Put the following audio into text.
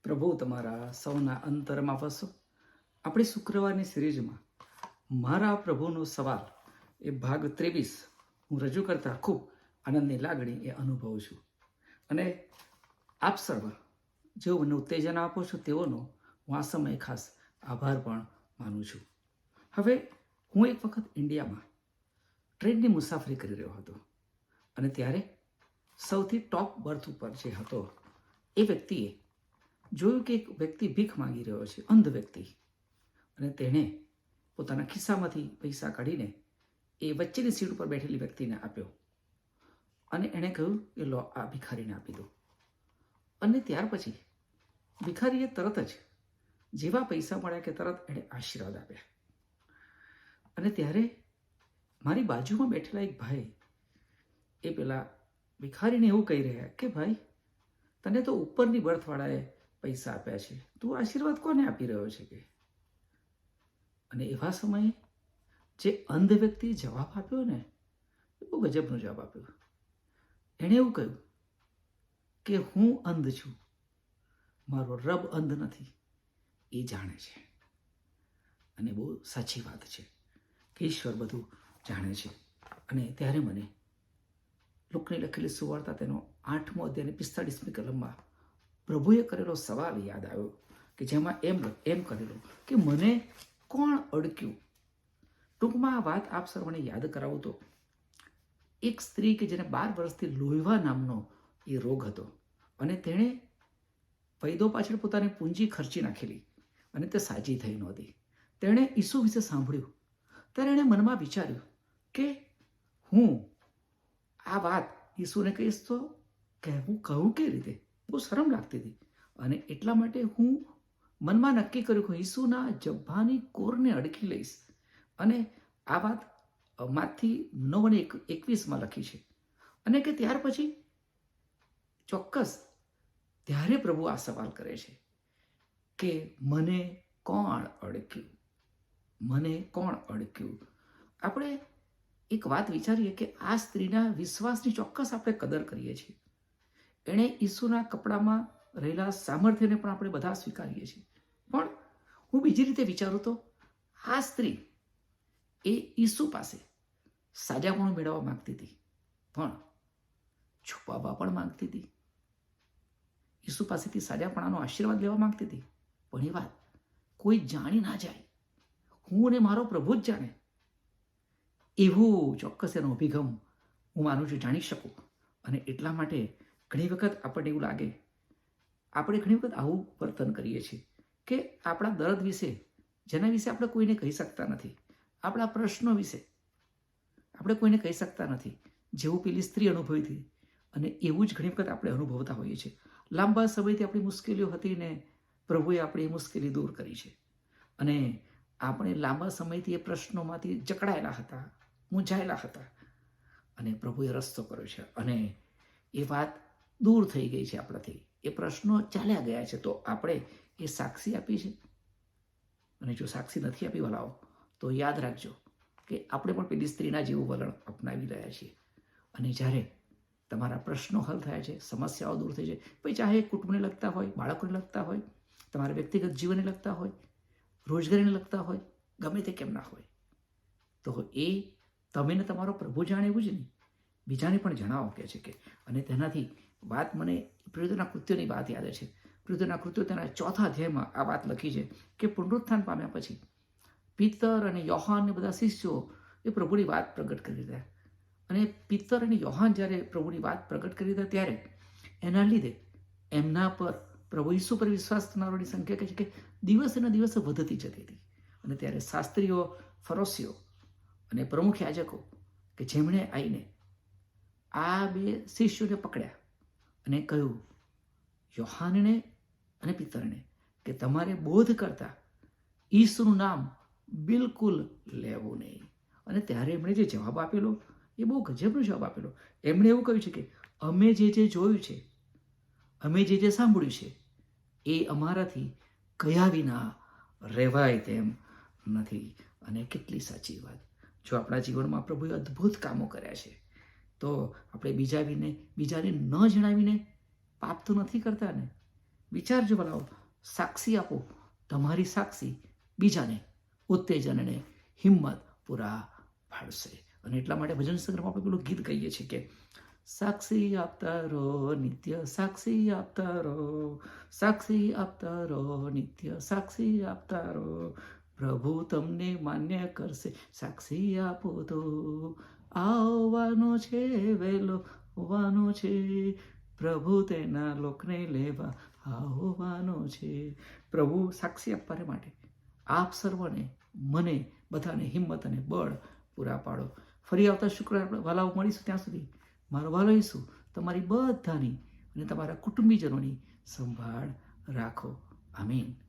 પ્રભુ તમારા સૌના અંતરમાં વસો. આપણી શુક્રવારની સિરીઝમાં મારા પ્રભુનો સવાલ એ ભાગ 23 હું રજૂ કરતા ખૂબ આનંદની લાગણી એ અનુભવું છું. અને આપ સર્વ જેઓ મને ઉત્તેજન આપો છો તેઓનો હું આ સમયે ખાસ આભાર પણ માનું છું. હવે હું એક વખત ઇન્ડિયામાં ટ્રેનની મુસાફરી કરી રહ્યો હતો અને ત્યારે સૌથી ટોપ બર્થ ઉપર જે હતો એ વ્યક્તિએ જોયું કે એક વ્યક્તિ ભીખ માંગી રહ્યો છે, અંધ વ્યક્તિ, અને તેણે પોતાના ખિસ્સામાંથી પૈસા કાઢીને એ વચ્ચેની સીટ ઉપર બેઠેલી વ્યક્તિને આપ્યો અને એણે કહ્યું કે લો, આ ભિખારીને આપી દો. અને ત્યાર પછી ભિખારીએ તરત જ જેવા પૈસા મળ્યા કે તરત એણે આશીર્વાદ આપ્યા. અને ત્યારે મારી બાજુમાં બેઠેલા એક ભાઈ એ પેલા ભિખારીને એવું કહી રહ્યા કે ભાઈ, તને તો ઉપરની બર્થવાળાએ પૈસા આપ્યા છે, તું આશીર્વાદ કોને આપી રહ્યો છે કે? અને એવા સમયે જે અંધ વ્યક્તિએ જવાબ આપ્યો ને, એ બહુ ગજબનો જવાબ આપ્યો. એણે એવું કહ્યું કે હું અંધ છું, મારો રબ અંધ નથી, એ જાણે છે. અને બહુ સાચી વાત છે કે ઈશ્વર બધું જાણે છે. અને ત્યારે મને લુકની લખેલી સુવાર્તા તેનો 8મો અધ્યાય 45મી કલમમાં પ્રભુએ કરેલો સવાલ યાદ આવ્યો કે જેમાં એમ કરેલો કે મને કોણ અડક્યું. ટૂંકમાં આ વાત આપ સર્વને યાદ કરાવું તો એક સ્ત્રી કે જેને 12 વર્ષથી લોહીવા નામનો એ રોગ હતો અને તેણે વૈદો પાછળ પોતાની પૂંજી ખર્ચી નાખેલી અને તે સાજી થઈ નહોતી. તેણે ઈસુ વિશે સાંભળ્યું ત્યારે એણે મનમાં વિચાર્યું કે હું આ વાત ઈસુને કહીશ તો હું કહું કેવી રીતે? બહુ શરમ લાગતી હતી. અને એટલા માટે હું મનમાં નક્કી કર્યું કે ઈસુના જબ્ભાની કોરને અડકી લઈશ. અને આ વાત માથી 9:21 લખી છે. અને કે ત્યાર પછી ચોક્કસ ત્યારે પ્રભુ આ સવાલ કરે છે કે મને કોણ અડક્યું? મને કોણ અડક્યું? આપણે એક વાત વિચારીએ કે આ સ્ત્રીના વિશ્વાસની ચોક્કસ આપણે કદર કરીએ છીએ. એણે ઈસુના કપડામાં રહેલા સામર્થ્યને પણ આપણે બધા સ્વીકારીએ છીએ. પણ હું બીજી રીતે વિચારું તો આ સ્ત્રી એ ઈસુ પાસે સાજાપણું મેળવવા માંગતી હતી, પણ છુપાવવા પણ માંગતી હતી. ઈસુ પાસેથી સાજાપણાનો આશીર્વાદ લેવા માંગતી હતી, પણ એ વાત કોઈ જાણી ના જાય, હું અને મારો પ્રભુ જ જાણે. એવું ચોક્કસ એનો અભિગમ હું માનું છું જાણી શકું. અને એટલા માટે ઘણી વખત આપણને એવું લાગે, આપણે ઘણી વખત આવું વર્તન કરીએ છીએ કે આપણા દર્દ વિશે, જેના વિશે આપણે કોઈને કહી શકતા નથી, આપણા પ્રશ્નો વિશે આપણે કોઈને કહી શકતા નથી, જેવું પેલી સ્ત્રી અનુભવી હતી. અને એવું જ ઘણી વખત આપણે અનુભવતા હોઈએ છીએ. લાંબા સમયથી આપણી મુશ્કેલીઓ હતી ને પ્રભુએ આપણી મુશ્કેલી દૂર કરી છે. અને આપણે લાંબા સમયથી એ પ્રશ્નોમાંથી જકડાયેલા હતા, મૂંઝાયેલા હતા, અને પ્રભુએ રસ્તો કર્યો છે અને એ વાત દૂર થઈ ગઈ છે આપણાથી. એ પ્રશ્નો ચાલ્યા ગયા છે. તો આપણે એ સાક્ષી આપી છે. અને જો સાક્ષી નથી આપી વલાઓ, તો યાદ રાખજો કે આપણે પણ પેલી સ્ત્રીના જેવું વલણ અપનાવી રહ્યા છીએ. અને જ્યારે તમારા પ્રશ્નો હલ થયા છે, સમસ્યાઓ દૂર થઈ છે, પછી ચાહે કુટુંબને લગતા હોય, બાળકોને લગતા હોય, તમારા વ્યક્તિગત જીવનને લગતા હોય, રોજગારીને લગતા હોય, ગમે તે કેમ ના હોય, તો એ તમે ને તમારો પ્રભુ જાણે એવું જ નહીં, બીજાને પણ જણાવો કે છે કે. અને તેનાથી વાત મને પ્રેરિતોના કૃત્યોની વાત યાદ છે. પ્રેરિતોના કૃત્યો તેના 4થા અધ્યાયમાં આ વાત લખી છે કે પુનરુત્થાન પામ્યા પછી પિતર અને યોહાન ને બધા શિષ્યો એ પ્રભુની વાત પ્રગટ કરી રહ્યા. અને પિતર અને યોહાન જ્યારે પ્રભુની વાત પ્રગટ કરી રહ્યા ત્યારે એના લીધે એમના પર, પ્રભુ ઈસુ પર વિશ્વાસ કરનારોની સંખ્યા કહે છે કે દિવસે ને દિવસે વધતી જતી હતી. અને ત્યારે શાસ્ત્રીઓ, ફરોશીઓ અને પ્રમુખ યાજકો કે જેમણે આવીને આ 2 શિષ્યોને પકડ્યા અને કહ્યું યોહાનને અને પિતરને કે તમારે બોધ કરતા ઈસુનું નામ બિલકુલ લેવું નહીં. અને ત્યારે એમણે જે જવાબ આપેલો એ બહુ ગજબનો જવાબ આપેલો. એમણે એવું કહ્યું છે કે અમે જે જોયું છે, અમે જે સાંભળ્યું છે, એ અમારાથી કયા વિના રહેવાય તેમ નથી. અને કેટલી સાચી વાત. જો આપણા જીવનમાં પ્રભુએ અદ્ભુત કામો કર્યા છે તો આપણે બીજાને ન જણાવીને પાપ તો નથી કરતા ને. વિચારજો ભલાઓ, સાક્ષી આપો. તમારી સાક્ષી બીજાને ઉત્તેજન અને હિંમત પૂરા પાડશે. અને એટલા માટે ભજન સંગ્રહમાં આપણે પેલું ગીત કહીએ છીએ કે સાક્ષી આપતા રહો નિત્ય, સાક્ષી આપતા રહો, સાક્ષી આપતા રહો નિત્ય, સાક્ષી આપતા રહો, પ્રભુ તમને માન્ય કરશે, સાક્ષી આપો તો. આવવાનો છે વહેલો હોવાનો છે, પ્રભુ તેના લોકને લેવા આવવાનો છે. પ્રભુ સાક્ષી આપવા માટે આપ સર્વને, મને, બધાને હિંમત અને બળ પૂરા પાડો. ફરી આવતા શુક્રવારે આપણે વાલાઓ મળીશું. ત્યાં સુધી મારો વાલો ઈસુ તમારી બધાની અને તમારા કુટુંબીજનોની સંભાળ રાખો. આમીન.